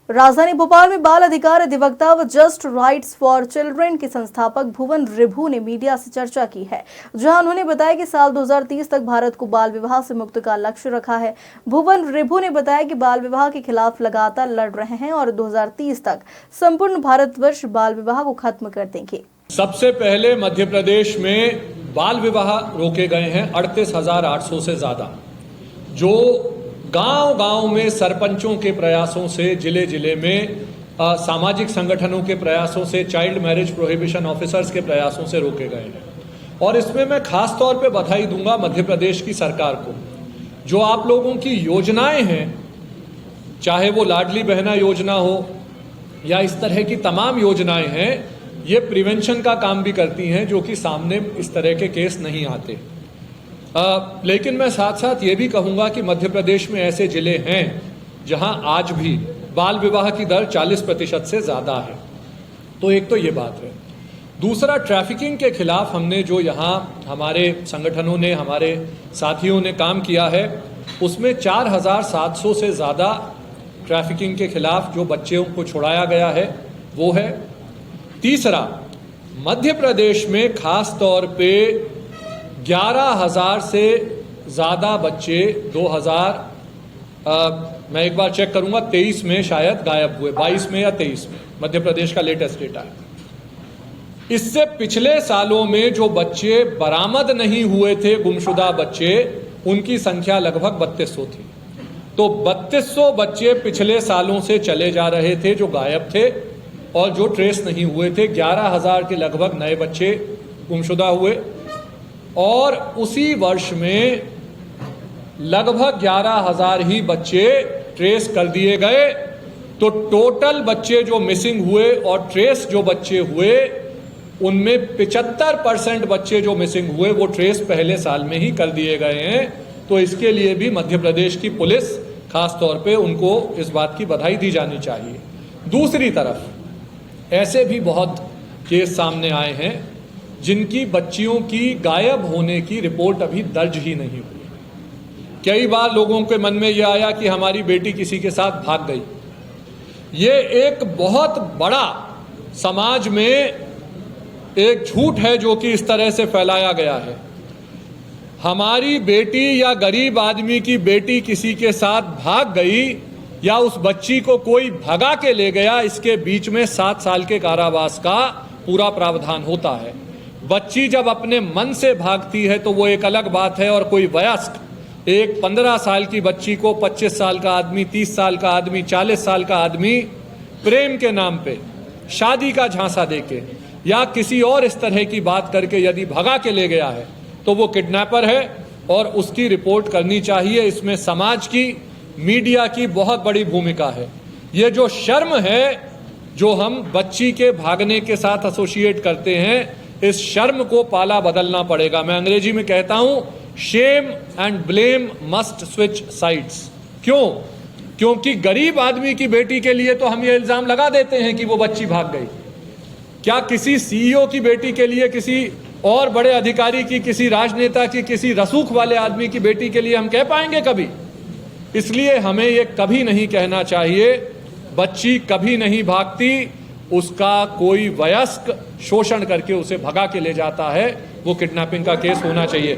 राजधानी भोपाल में बाल अधिकार अधिवक्ता व जस्ट राइट्स फॉर चिल्ड्रन के संस्थापक भुवन रिभू ने मीडिया से चर्चा की है, जहां उन्होंने बताया कि साल 2030 तक भारत को बाल विवाह से मुक्त का लक्ष्य रखा है। भुवन रिभू ने बताया कि बाल विवाह के खिलाफ लगातार लड़ रहे हैं और 2030 तक संपूर्ण भारतवर्ष बाल विवाह को खत्म कर देंगे। सबसे पहले मध्य प्रदेश में बाल विवाह रोके गए हैं 38,800 से ज्यादा, जो गांव-गांव में सरपंचों के प्रयासों से, जिले जिले में सामाजिक संगठनों के प्रयासों से, चाइल्ड मैरिज प्रोहिबिशन ऑफिसर्स के प्रयासों से रोके गए हैं। और इसमें मैं खास तौर पे बधाई दूंगा मध्य प्रदेश की सरकार को। जो आप लोगों की योजनाएं हैं, चाहे वो लाडली बहना योजना हो या इस तरह की तमाम योजनाएं हैं, ये प्रिवेंशन का काम भी करती हैं, जो कि सामने इस तरह के केस नहीं आते। लेकिन मैं साथ साथ ये भी कहूंगा कि मध्य प्रदेश में ऐसे जिले हैं जहां आज भी बाल विवाह की दर 40% से ज्यादा है। तो एक तो ये बात है। दूसरा, ट्रैफिकिंग के खिलाफ हमने जो यहाँ हमारे संगठनों ने, हमारे साथियों ने काम किया है, उसमें 4,700 से ज्यादा ट्रैफिकिंग के खिलाफ जो बच्चों को छुड़ाया गया है वो है। तीसरा, मध्य प्रदेश में खास तौर पे 11,000 से ज्यादा बच्चे मैं एक बार चेक करूंगा, 23 में शायद गायब हुए, 22 में या 23 में मध्य प्रदेश का लेटेस्ट डेटा है। इससे पिछले सालों में जो बच्चे बरामद नहीं हुए थे, गुमशुदा बच्चे, उनकी संख्या लगभग 3200 थी। तो 3200 बच्चे पिछले सालों से चले जा रहे थे जो गायब थे और जो ट्रेस नहीं हुए थे। 11,000 के लगभग नए बच्चे गुमशुदा हुए और उसी वर्ष में लगभग 11,000 ही बच्चे ट्रेस कर दिए गए। तो टोटल बच्चे जो मिसिंग हुए और ट्रेस जो बच्चे हुए, उनमें 75% बच्चे जो मिसिंग हुए वो ट्रेस पहले साल में ही कर दिए गए हैं। तो इसके लिए भी मध्य प्रदेश की पुलिस खास तौर पे उनको इस बात की बधाई दी जानी चाहिए। दूसरी तरफ ऐसे भी बहुत केस सामने आए हैं जिनकी बच्चियों की गायब होने की रिपोर्ट अभी दर्ज ही नहीं हुई। कई बार लोगों के मन में यह आया कि हमारी बेटी किसी के साथ भाग गई। ये एक बहुत बड़ा समाज में एक झूठ है जो कि इस तरह से फैलाया गया है। हमारी बेटी या गरीब आदमी की बेटी किसी के साथ भाग गई या उस बच्ची को कोई भगा के ले गया, इसके बीच में 7 साल के कारावास का पूरा प्रावधान होता है। बच्ची जब अपने मन से भागती है तो वो एक अलग बात है, और कोई वयस्क एक 15 साल की बच्ची को 25 साल का आदमी, 30 साल का आदमी, 40 साल का आदमी प्रेम के नाम पे, शादी का झांसा देके या किसी और इस तरह की बात करके यदि भगा के ले गया है तो वो किडनैपर है और उसकी रिपोर्ट करनी चाहिए। इसमें समाज की, मीडिया की बहुत बड़ी भूमिका है। ये जो शर्म है जो हम बच्ची के भागने के साथ एसोसिएट करते हैं, इस शर्म को पाला बदलना पड़ेगा। मैं अंग्रेजी में कहता हूं, shame and blame must switch sides. क्यों? क्योंकि गरीब आदमी की बेटी के लिए तो हम ये इल्जाम लगा देते हैं कि वो बच्ची भाग गई। क्या किसी सीईओ की बेटी के लिए, किसी और बड़े अधिकारी की, किसी राजनेता की, किसी रसूख वाले आदमी की बेटी के लिए हम कह पाएंगे कभी? इसलिए हमें ये कभी नहीं कहना चाहिए। बच्ची कभी नहीं भागती, उसका कोई वयस्क शोषण करके उसे भगा के ले जाता है। वो किडनैपिंग का केस होना चाहिए।